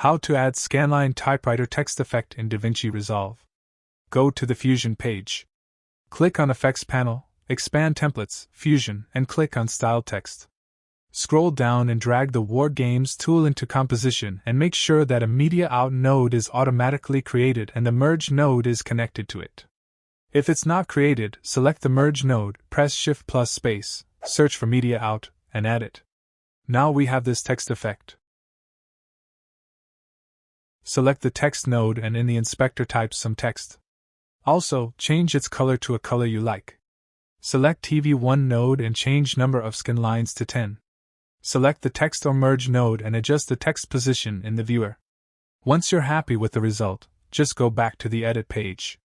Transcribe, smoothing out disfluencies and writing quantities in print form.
How to add SCANLINE typewriter text effect in DaVinci Resolve. Go to the Fusion page. Click on Effects panel, expand Templates, Fusion, and click on Style Text. Scroll down and drag the War Games tool into Composition and make sure that a Media Out node is automatically created and the Merge node is connected to it. If it's not created, select the Merge node, press Shift plus space, search for Media Out, and add it. Now we have this text effect. Select the Text node and in the inspector type some text. Also, change its color to a color you like. Select TV1 node and change number of scanlines to 10. Select the Text or Merge node and adjust the text position in the viewer. Once you're happy with the result, just go back to the Edit page.